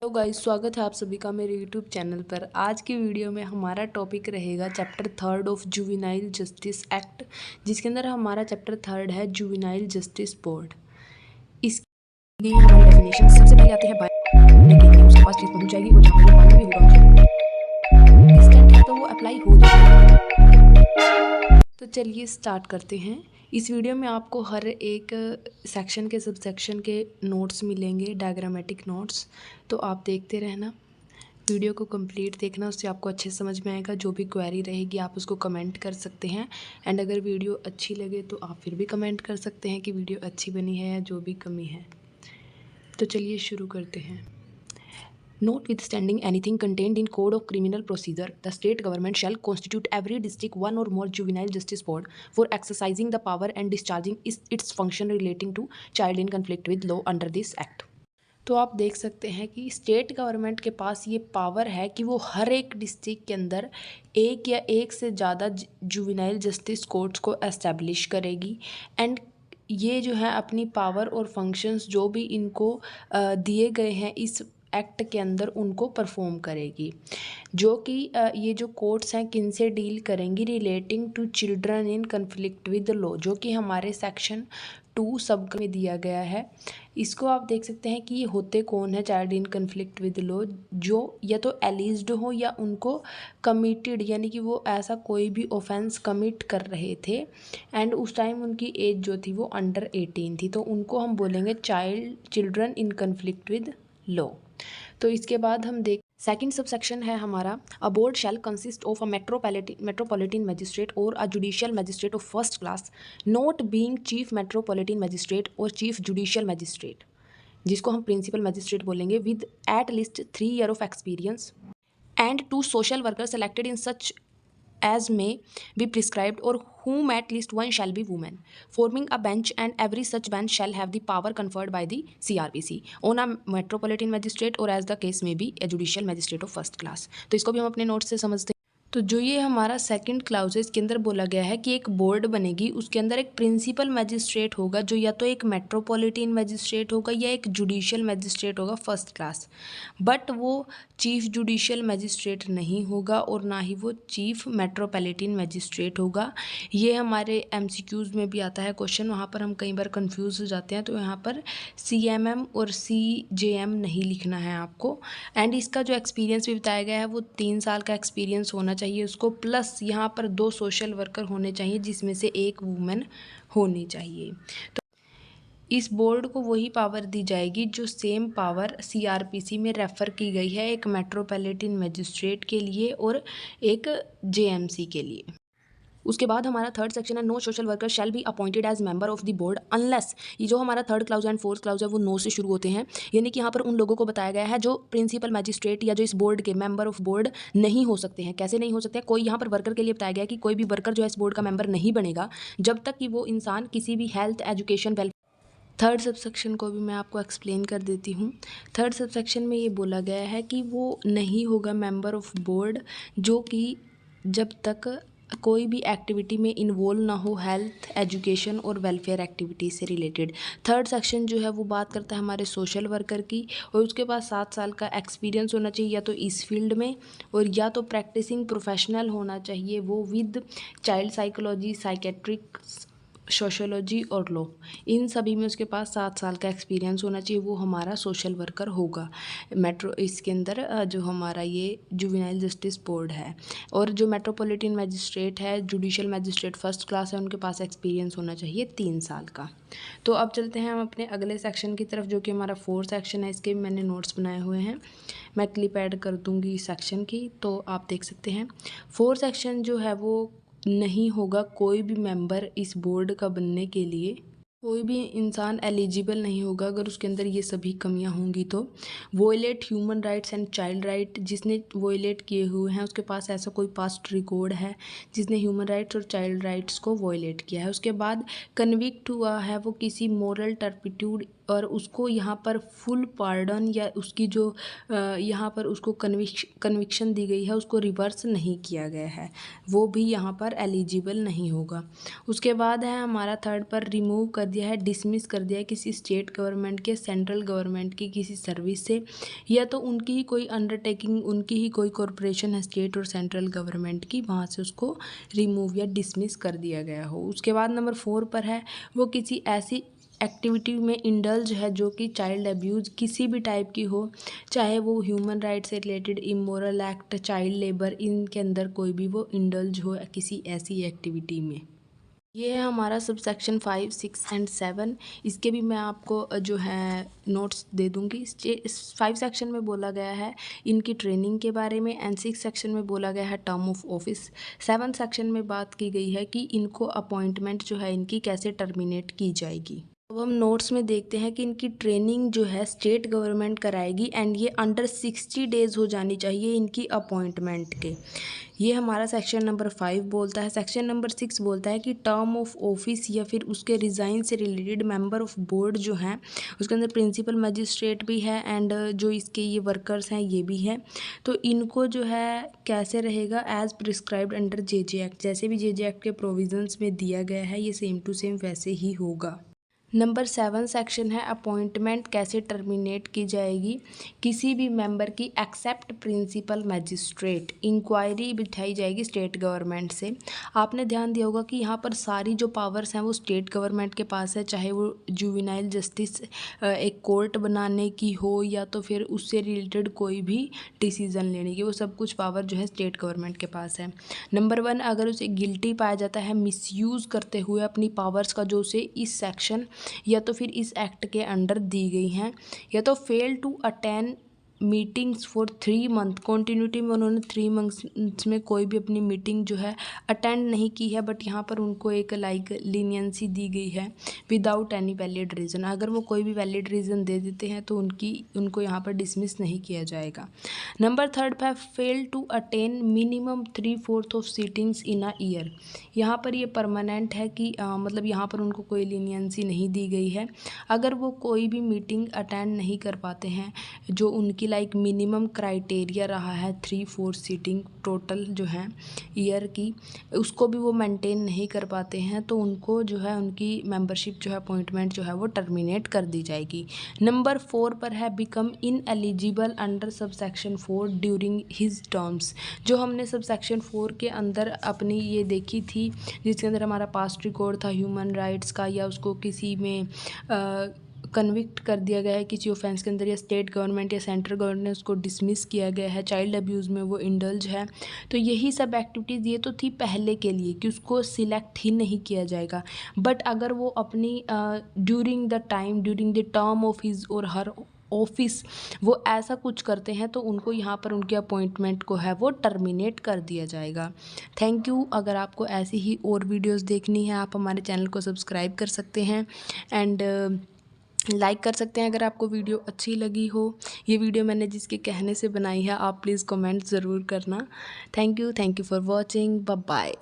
Hello guys, स्वागत है आप सभी का मेरे यूट्यूब चैनल पर। आज की वीडियो में हमारा टॉपिक रहेगा chapter 3 of juvenile justice act, जिसके अंदर हमारा चैप्टर 3 है जुवेनाइल जस्टिस बोर्ड। इसकी हमारी डेफिनेशन सबसे पहले आते हैं बाय उसके पास चीज पहुंच जाएगी और जहाँ पर वो भी होगा इंस्टेंट है तो वो अप्लाई हो जाएगा। तो चलिए स्टार्ट करते हैं। इस वीडियो में आपको हर एक सेक्शन के सब सेक्शन के नोट्स मिलेंगे, डायग्रामेटिक नोट्स, तो आप देखते रहना, वीडियो को कंप्लीट देखना, उससे आपको अच्छे समझ में आएगा। जो भी क्वेरी रहेगी आप उसको कमेंट कर सकते हैं, एंड अगर वीडियो अच्छी लगे तो आप फिर भी कमेंट कर सकते हैं कि वीडियो अच्छी बनी है या जो भी कमी है। तो चलिए शुरू करते हैं। Notwithstanding anything contained in Code of Criminal Procedure, the state government shall constitute every district one or more juvenile justice board for exercising the power and discharging its function relating to child in conflict with law under this act. तो आप देख सकते हैं कि state government के पास ये power है कि वो हर एक डिस्ट्रिक्ट के अंदर एक या एक से ज़्यादा जुवेनाइल जस्टिस कोर्ट्स को एस्टेब्लिश करेगी, एंड ये जो है अपनी पावर और फंक्शंस जो भी इनको दिए गए हैं इस एक्ट के अंदर उनको परफॉर्म करेगी। जो कि ये जो कोर्ट्स हैं किन से डील करेंगी, relating to children in conflict with law, जो कि हमारे सेक्शन 2 सब में दिया गया है। इसको आप देख सकते हैं कि ये होते कौन है child in conflict with law, जो या तो एलिज्ड हो या उनको कमिटेड, यानी कि वो ऐसा कोई भी ऑफेंस कमिट कर रहे थे एंड उस टाइम उनकी एज जो थी वो अंडर 18 थी, तो उनको हम बोलेंगे children in conflict with law. तो इसके बाद हम देख सेकंड सब सेक्शन है हमारा, a board shall consist of a metropolitan magistrate और a judicial magistrate of first class, not being chief metropolitan magistrate और चीफ जुडिशियल मजिस्ट्रेट, जिसको हम प्रिंसिपल मजिस्ट्रेट बोलेंगे, with at least 3 years of experience, and 2 social workers selected in such as may be prescribed or whom at least one shall be woman, forming a bench, and every such bench shall have the power conferred by the CRPC on a metropolitan magistrate or as the case may be a judicial magistrate of first class। तो इसको भी हम अपने note से समझते हैं। तो जो ये हमारा सेकंड क्लाउज है इसके अंदर बोला गया है कि एक बोर्ड बनेगी, उसके अंदर एक प्रिंसिपल मजिस्ट्रेट होगा जो या तो एक मेट्रोपॉलिटन मजिस्ट्रेट होगा या एक जुडिशियल मजिस्ट्रेट होगा फर्स्ट क्लास, बट वो चीफ जुडिशियल मजिस्ट्रेट नहीं होगा और ना ही वो चीफ मेट्रोपॉलिटन मजिस्ट्रेट होगा। ये हमारे MCQs में भी आता है क्वेश्चन, वहाँ पर हम कई बार कंफ्यूज हो जाते हैं, तो यहाँ पर CMM और CJM नहीं लिखना है आपको। एंड इसका जो एक्सपीरियंस भी बताया गया है वो 3 साल का एक्सपीरियंस होना चाहिए उसको, प्लस यहाँ पर 2 सोशल वर्कर होने चाहिए जिसमें से एक वुमेन होनी चाहिए। तो इस बोर्ड को वही पावर दी जाएगी जो सेम पावर CRPC में रेफ़र की गई है, एक मेट्रोपॉलिटन मजिस्ट्रेट के लिए और एक JMC के लिए। उसके बाद हमारा थर्ड सेक्शन है, no social worker shall be appointed as member of the board unless, ये जो हमारा third clause and fourth clause है वो नो से शुरू होते हैं, यानी कि यहाँ पर उन लोगों को बताया गया है जो प्रिंसिपल मैजिस्ट्रेट या जो इस बोर्ड के मेंबर ऑफ बोर्ड नहीं हो सकते हैं। कैसे नहीं हो सकते हैं? कोई यहाँ पर वर्कर के लिए बताया गया है कि कोई भी वर्कर जो है इस बोर्ड का मेंबर नहीं बनेगा जब तक कि वो इंसान किसी भी health, education, welfare. Third subsection को भी मैं आपको एक्सप्लेन कर देती हूँ। थर्ड सबसेक्शन में ये बोला गया है कि वो नहीं होगा मेंबर ऑफ बोर्ड जो कि जब तक कोई भी एक्टिविटी में इन्वॉल्व ना हो हेल्थ, एजुकेशन और वेलफेयर एक्टिविटी से रिलेटेड। थर्ड सेक्शन जो है वो बात करता है हमारे सोशल वर्कर की, और उसके पास 7 साल का एक्सपीरियंस होना चाहिए या तो इस फील्ड में, और या तो प्रैक्टिसिंग प्रोफेशनल होना चाहिए वो with child psychology, psychiatric, sociology और लॉ, इन सभी में उसके पास 7 साल का एक्सपीरियंस होना चाहिए, वो हमारा सोशल वर्कर होगा इसके अंदर जो हमारा ये जुवेनाइल जस्टिस बोर्ड है। और जो मेट्रोपॉलिटन मजिस्ट्रेट है, जुडिशियल मजिस्ट्रेट फर्स्ट क्लास है, उनके पास एक्सपीरियंस होना चाहिए 3 साल का। तो अब चलते हैं हम अपने अगले सेक्शन की तरफ जो कि हमारा 4th सेक्शन है। इसके भी मैंने नोट्स बनाए हुए हैं, मैं क्लिप ऐड कर दूँगी इस सेक्शन की, तो आप देख सकते हैं। 4th सेक्शन जो है वो नहीं होगा कोई भी मेंबर इस बोर्ड का बनने के लिए, कोई भी इंसान एलिजिबल नहीं होगा अगर उसके अंदर ये सभी कमियां होंगी। तो violate human rights and child right, जिसने वोयलेट किए हुए हैं उसके पास ऐसा कोई पास्ट रिकॉर्ड है जिसने ह्यूमन राइट्स और चाइल्ड राइट्स को वोयलेट किया है। उसके बाद कन्विक्ट हुआ है वो किसी मॉरल टर्पिट्यूड, और उसको यहाँ पर फुल पार्डन या उसकी जो यहाँ पर उसको कन्विक्शन दी गई है उसको रिवर्स नहीं किया गया है, वो भी यहाँ पर एलिजिबल नहीं होगा। उसके बाद है हमारा थर्ड पर रिमूव कर दिया है, डिसमिस कर दिया है किसी स्टेट गवर्नमेंट के, सेंट्रल गवर्नमेंट की किसी सर्विस से, या तो उनकी ही कोई अंडरटेकिंग, उनकी ही कोई कॉरपोरेशन है स्टेट और सेंट्रल गवर्नमेंट की, वहाँ से उसको रिमूव या डिसमिस कर दिया गया हो। उसके बाद नंबर 4 पर है वो किसी ऐसी एक्टिविटी में इंडल्ज है जो कि चाइल्ड अब्यूज़ किसी भी टाइप की हो, चाहे वो ह्यूमन राइट्स से related, immoral act, child labour, इनके अंदर कोई भी वो इंडल्ज हो किसी ऐसी एक्टिविटी में। ये है हमारा सब सेक्शन 5, 6 एंड 7। इसके भी मैं आपको जो है नोट्स दे दूँगी। इस 5 सेक्शन में बोला गया है इनकी ट्रेनिंग के बारे में, एंड 6 सेक्शन में बोला गया है टर्म ऑफ ऑफिस। 7 सेक्शन में बात की गई है कि इनको अपॉइंटमेंट जो है इनकी कैसे टर्मिनेट की जाएगी। अब हम नोट्स में देखते हैं कि इनकी ट्रेनिंग जो है स्टेट गवर्नमेंट कराएगी, एंड ये अंडर 60 डेज़ हो जानी चाहिए इनकी अपॉइंटमेंट के। ये हमारा सेक्शन नंबर 5 बोलता है। सेक्शन नंबर 6 बोलता है कि टर्म ऑफ ऑफिस या फिर उसके रिज़ाइन से रिलेटेड मेंबर ऑफ बोर्ड जो हैं, उसके अंदर प्रिंसिपल मजिस्ट्रेट भी है, एंड जो इसके ये वर्कर्स हैं ये भी हैं। तो इनको जो है कैसे रहेगा, as prescribed under JJ act, जैसे भी जेजे एक्ट के प्रोविजंस में दिया गया है ये सेम टू सेम वैसे ही होगा। नंबर 7 सेक्शन है अपॉइंटमेंट कैसे टर्मिनेट की जाएगी किसी भी मेंबर की, एक्सेप्ट प्रिंसिपल मजिस्ट्रेट। इंक्वायरी बिठाई जाएगी स्टेट गवर्नमेंट से। आपने ध्यान दिया होगा कि यहाँ पर सारी जो पावर्स हैं वो स्टेट गवर्नमेंट के पास है, चाहे वो जुवेनाइल जस्टिस एक कोर्ट बनाने की हो या तो फिर उससे रिलेटेड कोई भी डिसीज़न लेने की, वो सब कुछ पावर जो है स्टेट गवर्नमेंट के पास है। नंबर 1, अगर उसे गिल्टी पाया जाता है मिसयूज़ करते हुए अपनी पावर्स का जो उसे इस सेक्शन या तो फिर इस एक्ट के अंडर दी गई हैं, या तो fail to attend meetings for 3 month, continuity में उन्होंने 3 मंथ्स में कोई भी अपनी मीटिंग जो है अटेंड नहीं की है, बट यहाँ पर उनको एक लाइक लीनियंसी दी गई है विदाउट एनी वैलिड रीज़न। अगर वो कोई भी वैलिड रीज़न दे देते हैं तो उनको यहाँ पर डिसमिस नहीं किया जाएगा। नंबर 3 पर fail to attend minimum 3/4 of sittings in a year. यहाँ पर ये परमानेंट है कि मतलब यहाँ पर उनको कोई लीनियंसी नहीं दी गई है। अगर वो कोई भी मीटिंग अटेंड नहीं कर पाते हैं जो उनकी लाइक मिनिमम क्राइटेरिया रहा है 3/4 सीटिंग टोटल जो है ईयर की, उसको भी वो मेंटेन नहीं कर पाते हैं, तो उनको जो है उनकी मेंबरशिप जो है अपॉइंटमेंट जो है वो टर्मिनेट कर दी जाएगी। नंबर 4 पर है become ineligible under sub section 4 during his terms. जो हमने सब सेक्शन 4 के अंदर अपनी ये देखी थी जिसके अंदर हमारा पास्ट रिकॉर्ड था ह्यूमन राइट्स का, या उसको किसी में कन्विक्ट कर दिया गया है किसी ऑफेंस के अंदर, या स्टेट गवर्नमेंट या सेंट्रल गवर्नमेंट ने उसको डिसमिस किया गया है, चाइल्ड अब्यूज़ में वो इंडल्ज है। तो यही सब एक्टिविटीज़ ये तो थी पहले के लिए कि उसको सिलेक्ट ही नहीं किया जाएगा, बट अगर वो अपनी during the term of his और हर ऑफिस वो ऐसा कुछ करते हैं तो उनको यहाँ पर उनके अपॉइंटमेंट को है वो टर्मिनेट कर दिया जाएगा। Thank you. अगर आपको ऐसी ही और वीडियोस देखनी है आप हमारे चैनल को सब्सक्राइब कर सकते हैं, एंड लाइक कर सकते हैं अगर आपको वीडियो अच्छी लगी हो। ये वीडियो मैंने जिसके कहने से बनाई है, आप प्लीज़ कमेंट ज़रूर करना। Thank you for watching. Bye bye.